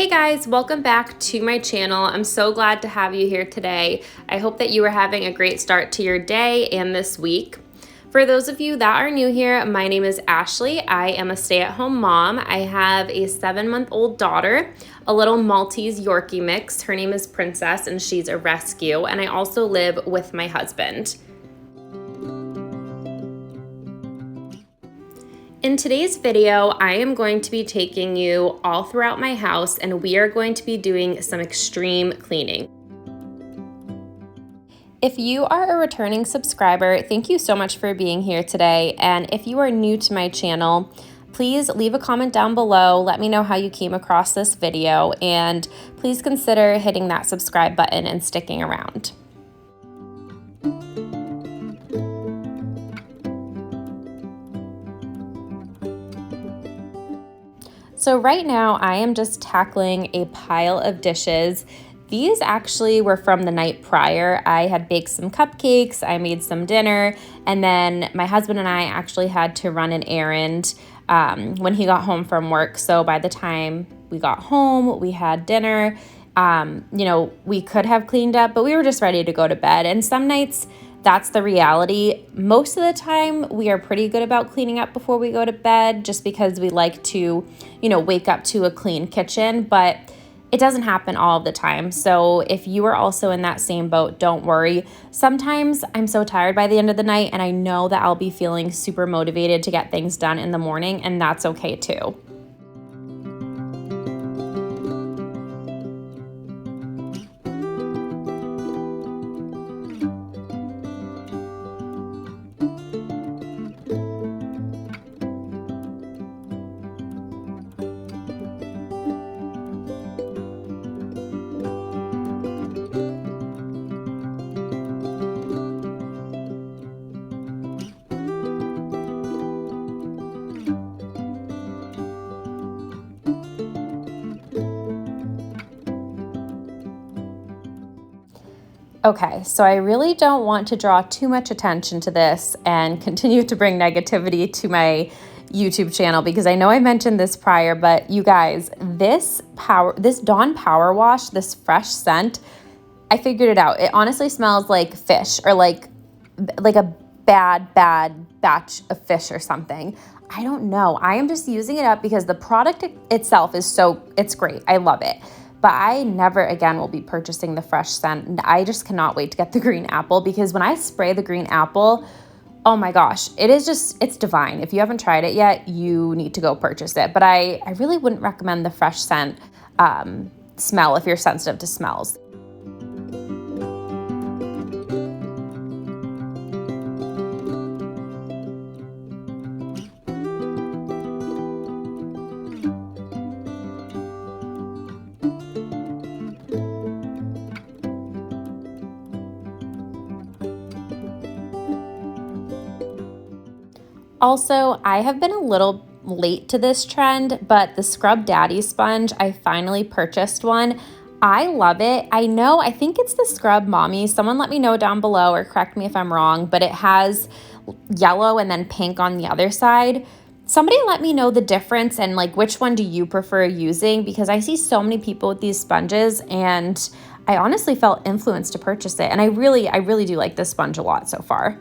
Hey guys, welcome back to my channel. I'm so glad to have you here today. I hope that you are having a great start to your day and this week. For those of you that are new here, my name is Ashley. I am a stay-at-home mom. I have a 7-month-old daughter, a little Maltese Yorkie mix. Her name is Princess and she's a rescue, and I also live with my husband. In today's video, I am going to be taking you all throughout my house and we are going to be doing some extreme cleaning. If you are a returning subscriber, thank you so much for being here today. And if you are new to my channel, please leave a comment down below. Let me know how you came across this video and please consider hitting that subscribe button and sticking around. So right now I am just tackling a pile of dishes. These actually were from the night prior. I had baked some cupcakes, I made some dinner, and then my husband and I actually had to run an errand when he got home from work. So by the time we got home, we had dinner. We could have cleaned up, but we were just ready to go to bed. And some nights, that's the reality. Most of the time, we are pretty good about cleaning up before we go to bed just because we like to, wake up to a clean kitchen, but it doesn't happen all of the time. So if you are also in that same boat, don't worry. Sometimes I'm so tired by the end of the night and I know that I'll be feeling super motivated to get things done in the morning, and that's okay too. Okay, so I really don't want to draw too much attention to this and continue to bring negativity to my YouTube channel because I know I mentioned this prior, but you guys, this Dawn Power Wash, this fresh scent, I figured it out. It honestly smells like fish or like a bad batch of fish or something. I don't know. I am just using it up because the product itself is it's great. I love it. But I never again will be purchasing the fresh scent. And I just cannot wait to get the green apple because when I spray the green apple, oh my gosh, it's divine. If you haven't tried it yet, you need to go purchase it. But I really wouldn't recommend the fresh scent smell if you're sensitive to smells. Also, I have been a little late to this trend, but the Scrub Daddy sponge, I finally purchased one. I love it. I think it's the Scrub Mommy. Someone let me know down below or correct me if I'm wrong, but it has yellow and then pink on the other side. Somebody let me know the difference and which one do you prefer using, because I see so many people with these sponges and I honestly felt influenced to purchase it. And I really do like this sponge a lot so far.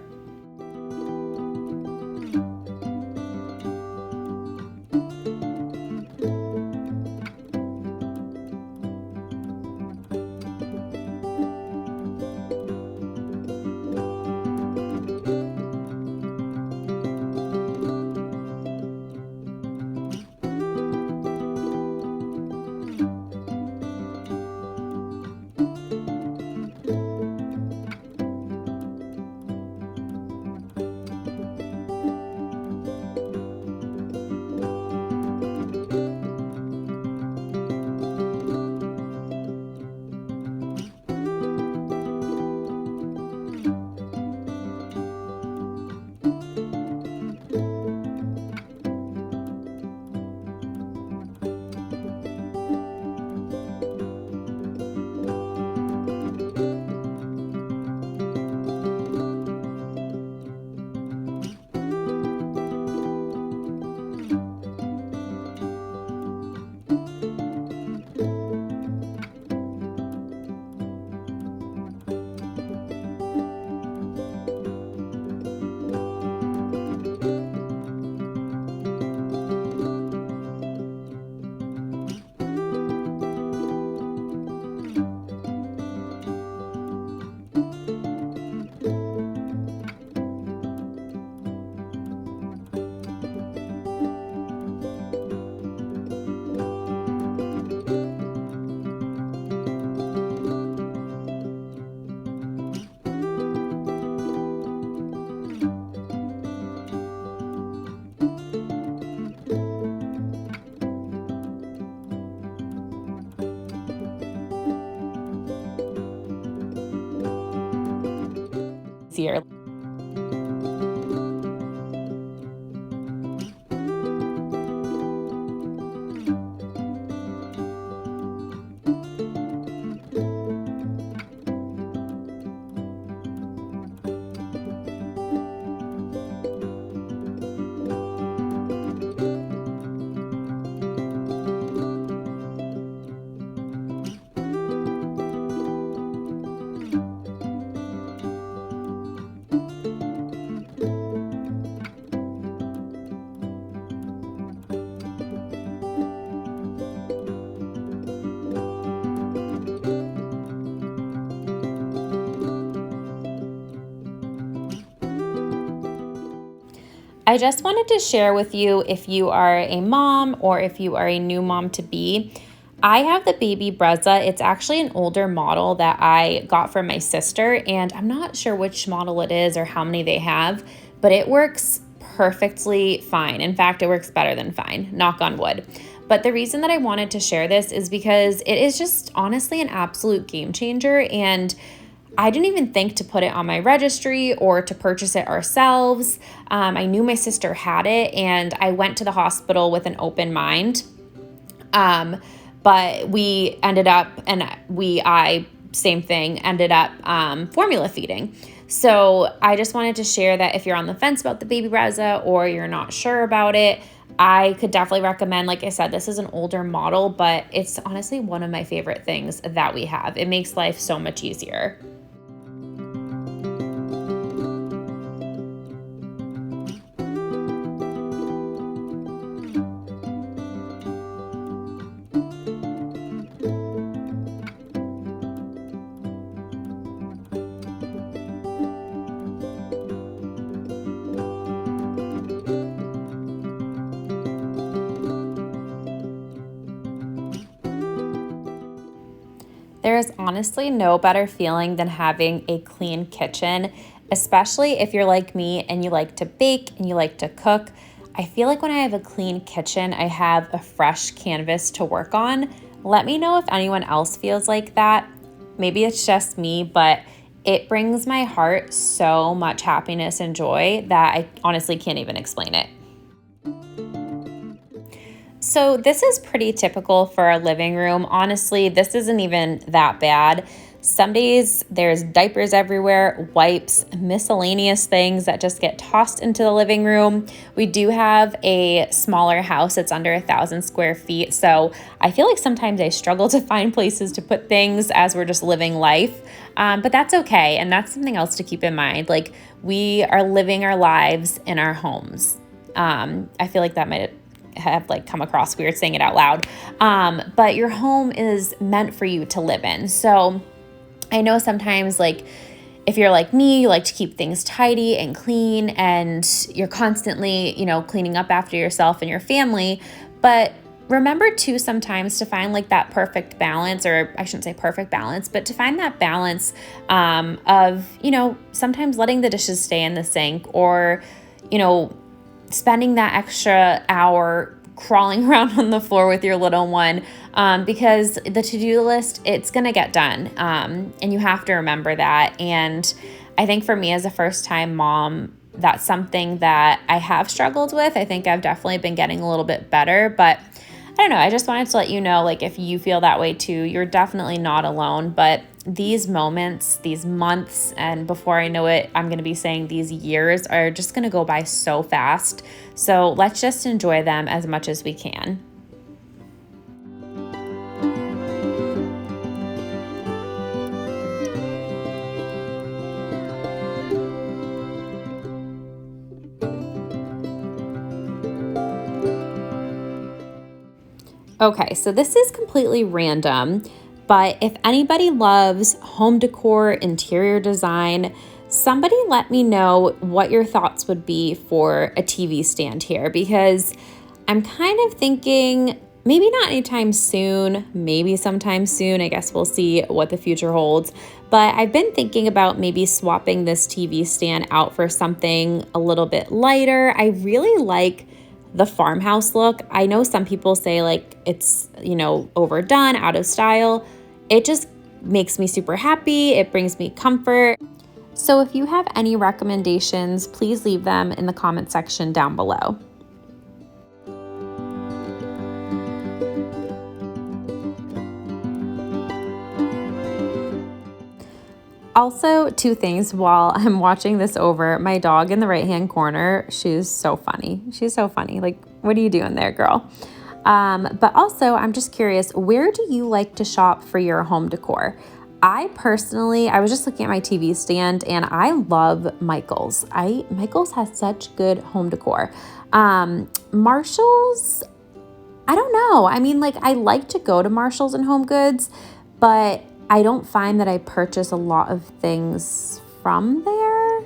easier. I just wanted to share with you, if you are a mom or if you are a new mom to be, I have the baby Brezza. It's actually an older model that I got from my sister, and I'm not sure which model it is or how many they have, but it works perfectly fine. In fact, it works better than fine, knock on wood. But the reason that I wanted to share this is because it is just honestly an absolute game changer, and I didn't even think to put it on my registry or to purchase it ourselves. I knew my sister had it, and I went to the hospital with an open mind. But we ended up, same thing, ended up formula feeding. So I just wanted to share that if you're on the fence about the baby Brezza or you're not sure about it, I could definitely recommend. Like I said, this is an older model, but it's honestly one of my favorite things that we have. It makes life so much easier. There is honestly no better feeling than having a clean kitchen, especially if you're like me and you like to bake and you like to cook. I feel like when I have a clean kitchen, I have a fresh canvas to work on. Let me know if anyone else feels like that. Maybe it's just me, but it brings my heart so much happiness and joy that I honestly can't even explain it. So this is pretty typical for our living room. Honestly, this isn't even that bad. Some days there's diapers everywhere, wipes, miscellaneous things that just get tossed into the living room. We do have a smaller house. It's under 1,000 square feet. So I feel like sometimes I struggle to find places to put things as we're just living life. But that's okay. And that's something else to keep in mind. Like, we are living our lives in our homes. I feel like that might have come across weird saying it out loud. But your home is meant for you to live in. So I know sometimes, if you're like me, you like to keep things tidy and clean, and you're constantly, cleaning up after yourself and your family. But remember too, sometimes to find that perfect balance, or I shouldn't say perfect balance, but to find that balance of, sometimes letting the dishes stay in the sink, or, spending that extra hour crawling around on the floor with your little one, because the to-do list, it's going to get done. And you have to remember that. And I think for me as a first-time mom, that's something that I have struggled with. I think I've definitely been getting a little bit better, but I don't know. I just wanted to let you know, if you feel that way too, you're definitely not alone. But these moments, these months, and before I know it, I'm going to be saying these years are just going to go by so fast. So let's just enjoy them as much as we can. Okay, so this is completely random, but if anybody loves home decor, interior design, somebody let me know what your thoughts would be for a TV stand here, because I'm kind of thinking maybe not anytime soon, maybe sometime soon. I guess we'll see what the future holds. But I've been thinking about maybe swapping this TV stand out for something a little bit lighter. I really like the farmhouse look. I know some people say it's, overdone, out of style. It just makes me super happy. It brings me comfort. So if you have any recommendations, please leave them in the comment section down below. Also, two things while I'm watching this over, my dog in the right-hand corner, she's so funny. She's so funny. Like, what are you doing there, girl? But also, I'm just curious, where do you like to shop for your home decor? I was just looking at my TV stand and I love Michael's. Michael's has such good home decor. Marshall's, I don't know. I mean, like, I like to go to Marshall's and Home Goods, but I don't find that I purchase a lot of things from there.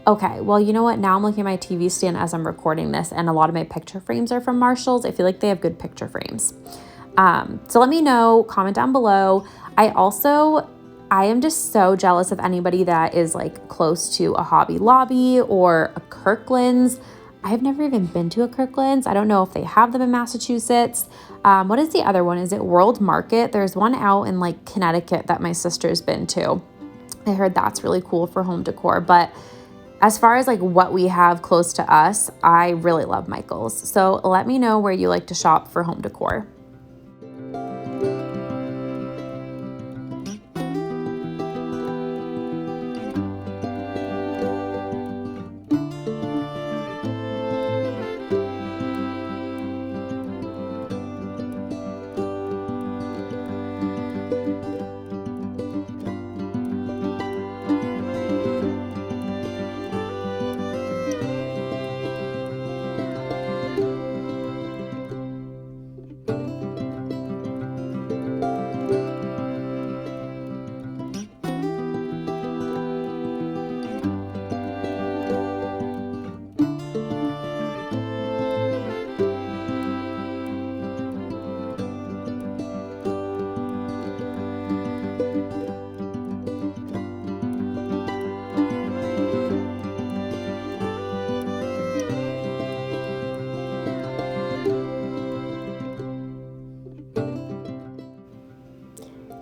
Okay, well, you know what? Now I'm looking at my TV stand as I'm recording this, and a lot of my picture frames are from Marshall's. I feel like they have good picture frames. So let me know, comment down below. I am just so jealous of anybody that is like close to a Hobby Lobby or a Kirkland's. I've never even been to a Kirkland's. I don't know if they have them in Massachusetts. What is the other one? Is it World Market? There's one out in like Connecticut that my sister's been to. I heard that's really cool for home decor. But as far as like what we have close to us, I really love Michael's. So let me know where you like to shop for home decor.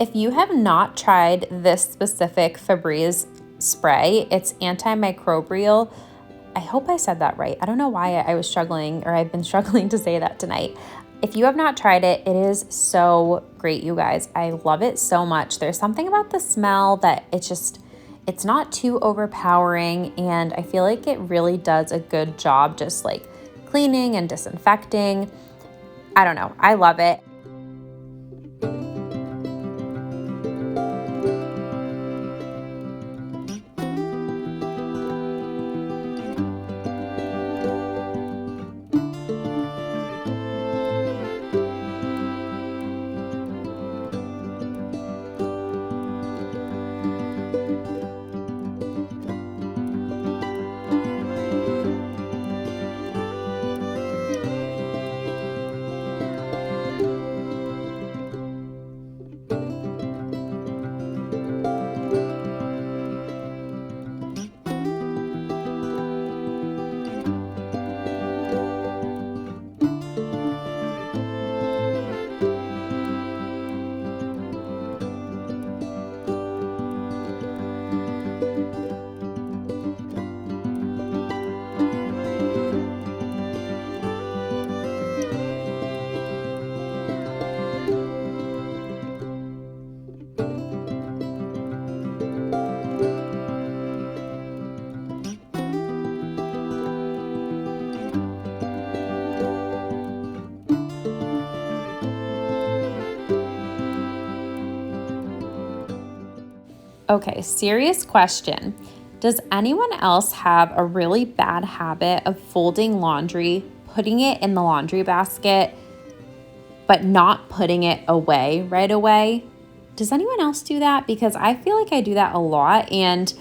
If you have not tried this specific Febreze spray, it's antimicrobial. I hope I said that right. I don't know why I've been struggling to say that tonight. If you have not tried it, it is so great, you guys. I love it so much. There's something about the smell that it's not too overpowering, and I feel like it really does a good job just like cleaning and disinfecting. I don't know. I love it. Okay, serious question. Does anyone else have a really bad habit of folding laundry, putting it in the laundry basket, but not putting it away right away? Does anyone else do that? Because I feel like I do that a lot. And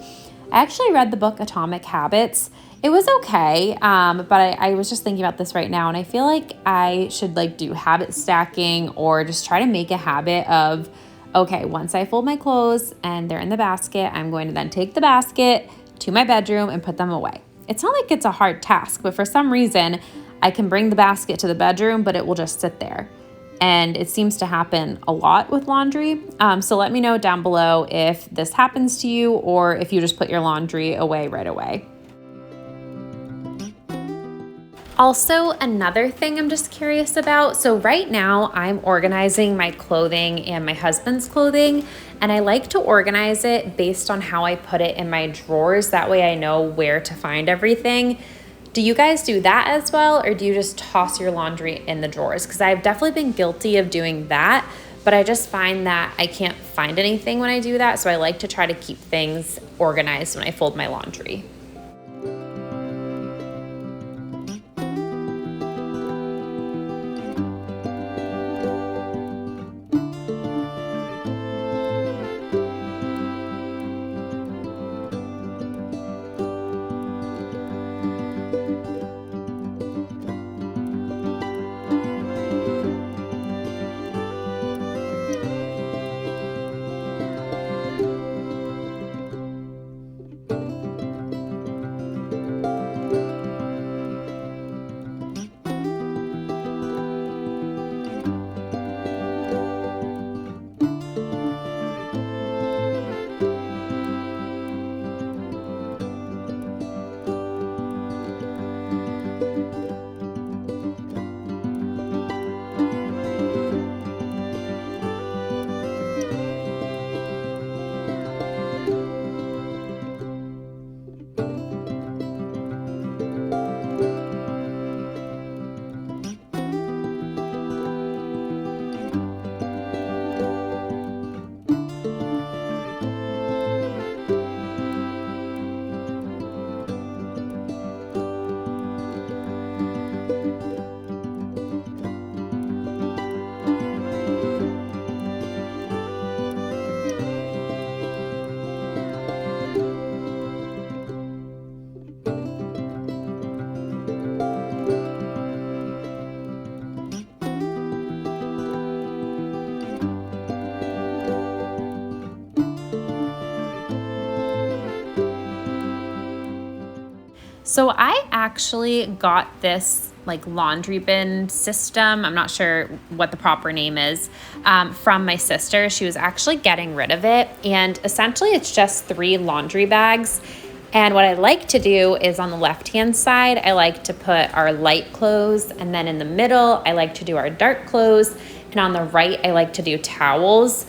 I actually read the book Atomic Habits. It was okay, but I was just thinking about this right now, and I feel like I should like do habit stacking or just try to make a habit of, okay, once I fold my clothes and they're in the basket, I'm going to then take the basket to my bedroom and put them away. It's not like it's a hard task, but for some reason, I can bring the basket to the bedroom, but it will just sit there. and it seems to happen a lot with laundry. So let me know down below if this happens to you or if you just put your laundry away right away. Also, another thing I'm just curious about. So right now I'm organizing my clothing and my husband's clothing, and I like to organize it based on how I put it in my drawers. That way I know where to find everything. Do you guys do that as well, or do you just toss your laundry in the drawers? Because I've definitely been guilty of doing that, but I just find that I can't find anything when I do that. So I like to try to keep things organized when I fold my laundry. So I actually got this like laundry bin system. I'm not sure what the proper name is, from my sister. She was actually getting rid of it. And essentially it's just 3 laundry bags. And what I like to do is on the left-hand side, I like to put our light clothes. And then in the middle, I like to do our dark clothes. And on the right, I like to do towels.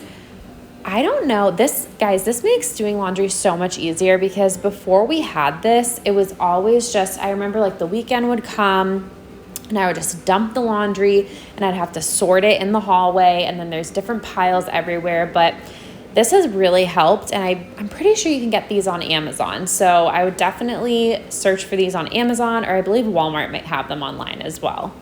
I don't know. Guys, this makes doing laundry so much easier because before we had this, it was always just, I remember like the weekend would come and I would just dump the laundry and I'd have to sort it in the hallway, and then there's different piles everywhere. But this has really helped, and I'm pretty sure you can get these on Amazon. So I would definitely search for these on Amazon, or I believe Walmart might have them online as well.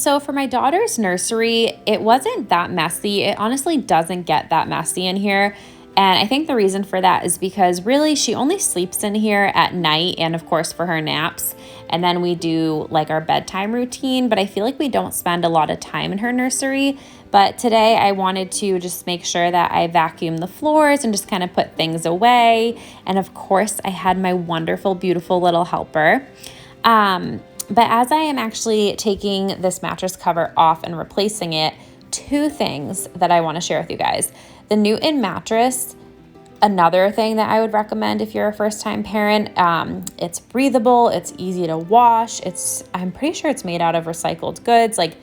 So for my daughter's nursery, it wasn't that messy. It honestly doesn't get that messy in here. And I think the reason for that is because really she only sleeps in here at night and of course for her naps. And then we do like our bedtime routine, but I feel like we don't spend a lot of time in her nursery. But today I wanted to just make sure that I vacuum the floors and just kind of put things away. And of course I had my wonderful, beautiful little helper. But as I am actually taking this mattress cover off and replacing it, two things that I want to share with you guys. The Newton mattress, another thing that I would recommend if you're a first-time parent, it's breathable, it's easy to wash, I'm pretty sure it's made out of recycled goods, like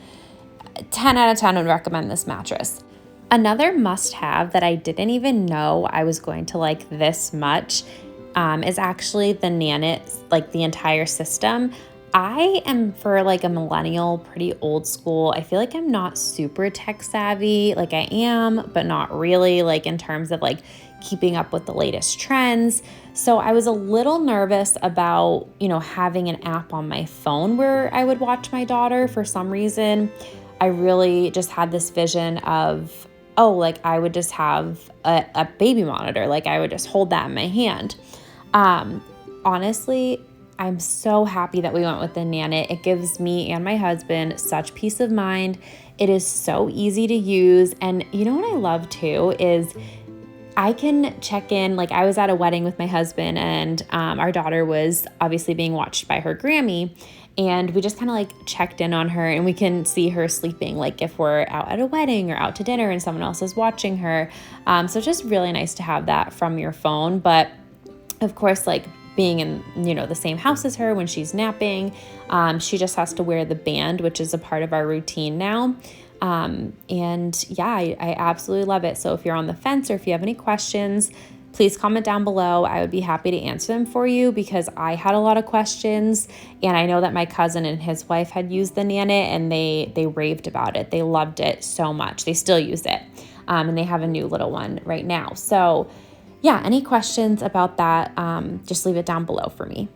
10 out of 10 would recommend this mattress. Another must-have that I didn't even know I was going to like this much is actually the Nanit, like the entire system. I am, for like a millennial, pretty old school. I feel like I'm not super tech savvy. Like I am, but not really, like in terms of like keeping up with the latest trends. So I was a little nervous about, having an app on my phone where I would watch my daughter. For some reason, I really just had this vision of, like I would just have a baby monitor. Like I would just hold that in my hand. Honestly, I'm so happy that we went with the Nanit. It gives me and my husband such peace of mind. It is so easy to use. And you know what I love too is I can check in. Like I was at a wedding with my husband and our daughter was obviously being watched by her Grammy. And we just kind of like checked in on her and we can see her sleeping, like if we're out at a wedding or out to dinner and someone else is watching her. So it's just really nice to have that from your phone. But of course, like being in, the same house as her when she's napping, she just has to wear the band, which is a part of our routine now. And yeah, I absolutely love it. So if you're on the fence or if you have any questions, please comment down below. I would be happy to answer them for you because I had a lot of questions and I know that my cousin and his wife had used the Nanit and they raved about it. They loved it so much. They still use it. And they have a new little one right now. So yeah, any questions about that, just leave it down below for me.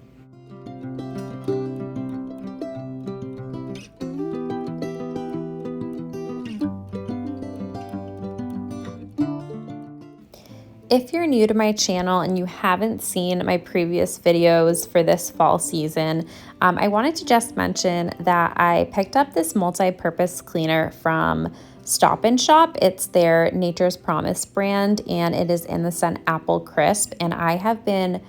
If you're new to my channel and you haven't seen my previous videos for this fall season, I wanted to just mention that I picked up this multi-purpose cleaner from Stop and Shop. It's their Nature's Promise brand and it is in the scent Apple Crisp, and I have been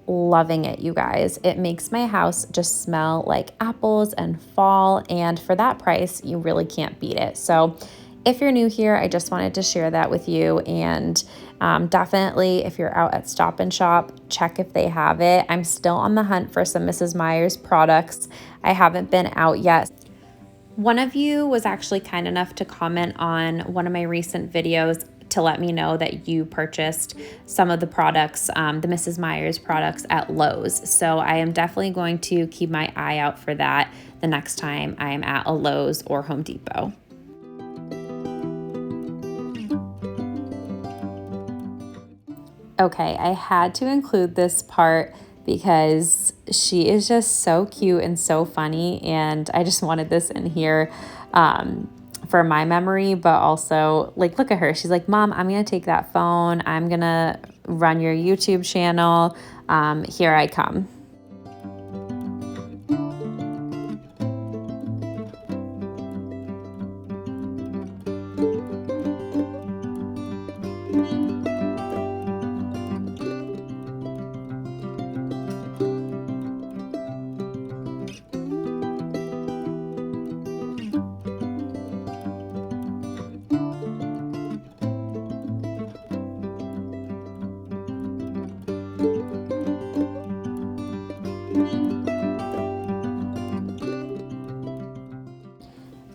loving it, you guys. It makes my house just smell like apples and fall, and for that price, you really can't beat it. So if you're new here, I just wanted to share that with you, and definitely if you're out at Stop and Shop, check if they have it. I'm still on the hunt for some Mrs. Meyer's products. I haven't been out yet. One of you was actually kind enough to comment on one of my recent videos to let me know that you purchased some of the products, the Mrs. Meyer's products at Lowe's. So I am definitely going to keep my eye out for that the next time I am at a Lowe's or Home Depot. Okay, I had to include this part because she is just so cute and so funny, and I just wanted this in here for my memory, but also, like, look at her. She's like, Mom, I'm gonna take that phone. I'm gonna run your YouTube channel. Here I come.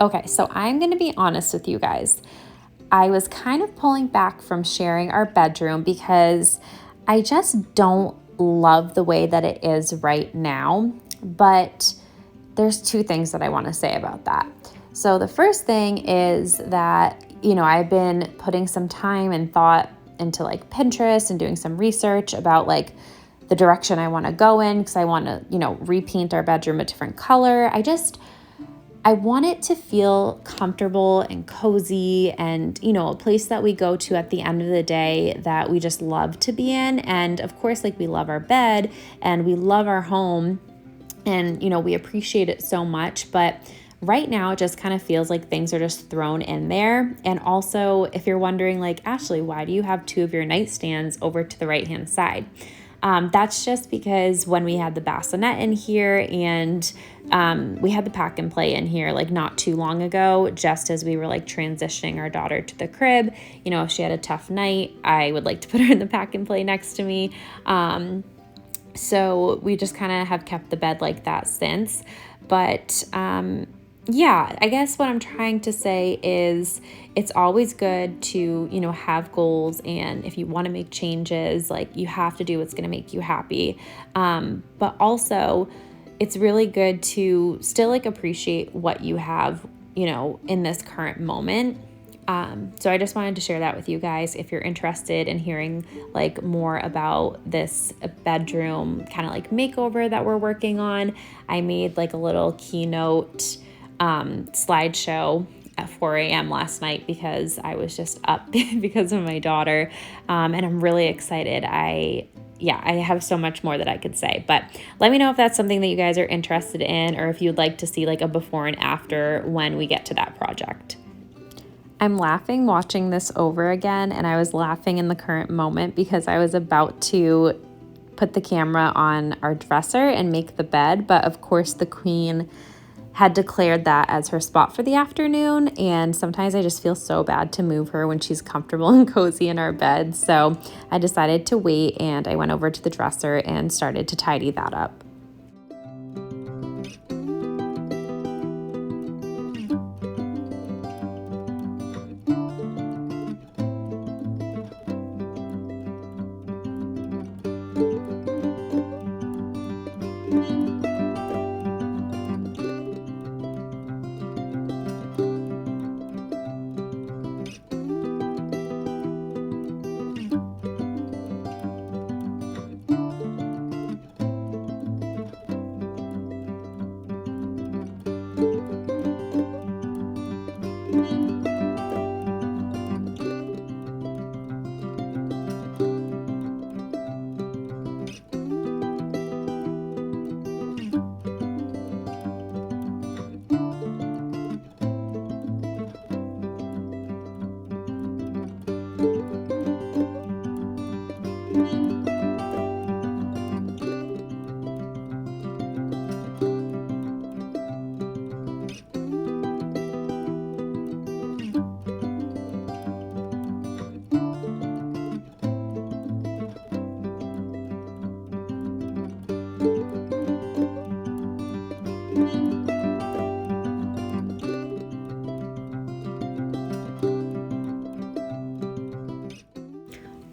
Okay, so I'm going to be honest with you guys. I was kind of pulling back from sharing our bedroom because I just don't love the way that it is right now. But there's two things that I want to say about that. So the first thing is that, I've been putting some time and thought into like Pinterest and doing some research about like the direction I want to go in because I want to, repaint our bedroom a different color. I want it to feel comfortable and cozy and, a place that we go to at the end of the day that we just love to be in. And of course, like we love our bed and we love our home and, we appreciate it so much. But right now, it just kind of feels like things are just thrown in there. And also, if you're wondering, like, Ashley, why do you have two of your nightstands over to the right-hand side? That's just because when we had the bassinet in here and we had the pack and play in here like not too long ago, just as we were like transitioning our daughter to the crib, if she had a tough night, I would like to put her in the pack and play next to me. So we just kind of have kept the bed like that since. But yeah, I guess what I'm trying to say is it's always good to, have goals. And if you want to make changes, like you have to do what's going to make you happy. But also it's really good to still like appreciate what you have, in this current moment. So I just wanted to share that with you guys. If you're interested in hearing like more about this bedroom kind of like makeover that we're working on, I made like a little keynote slideshow at 4 a.m. last night because I was just up because of my daughter. And I'm really excited. I have so much more that I could say, but let me know if that's something that you guys are interested in, or if you'd like to see like a before and after when we get to that project. I'm laughing watching this over again, and I was laughing in the current moment because I was about to put the camera on our dresser and make the bed, but of course the queen had declared that as her spot for the afternoon, and sometimes I just feel so bad to move her when she's comfortable and cozy in our bed. So I decided to wait, and I went over to the dresser and started to tidy that up.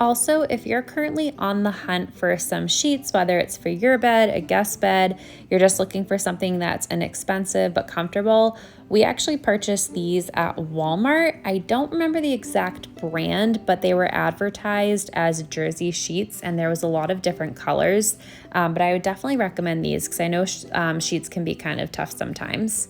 Also, if you're currently on the hunt for some sheets, whether it's for your bed, a guest bed, you're just looking for something that's inexpensive but comfortable, we actually purchased these at Walmart. I don't remember the exact brand, but they were advertised as jersey sheets, and there was a lot of different colors. But I would definitely recommend these because I know sheets can be kind of tough sometimes.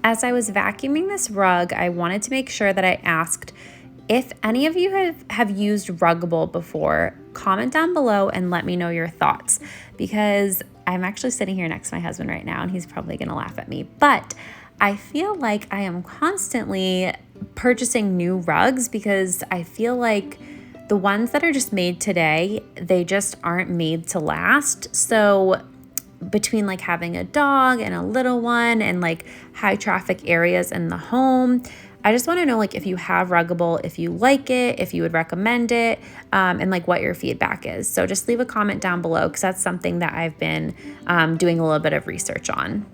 As I was vacuuming this rug, I wanted to make sure that I asked if any of you have used Ruggable before. Comment down below and let me know your thoughts, because I'm actually sitting here next to my husband right now and he's probably gonna laugh at me, but I feel like I am constantly purchasing new rugs because I feel like The ones that are just made today, they just aren't made to last. So between like having a dog and a little one and like high traffic areas in the home, I just want to know like if you have Ruggable, if you like it, if you would recommend it, and like what your feedback is. So just leave a comment down below because that's something that I've been doing a little bit of research on.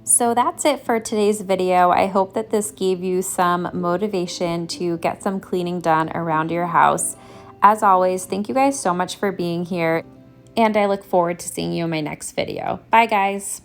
So that's it for today's video. I hope that this gave you some motivation to get some cleaning done around your house. As always, thank you guys so much for being here, and I look forward to seeing you in my next video. Bye, guys.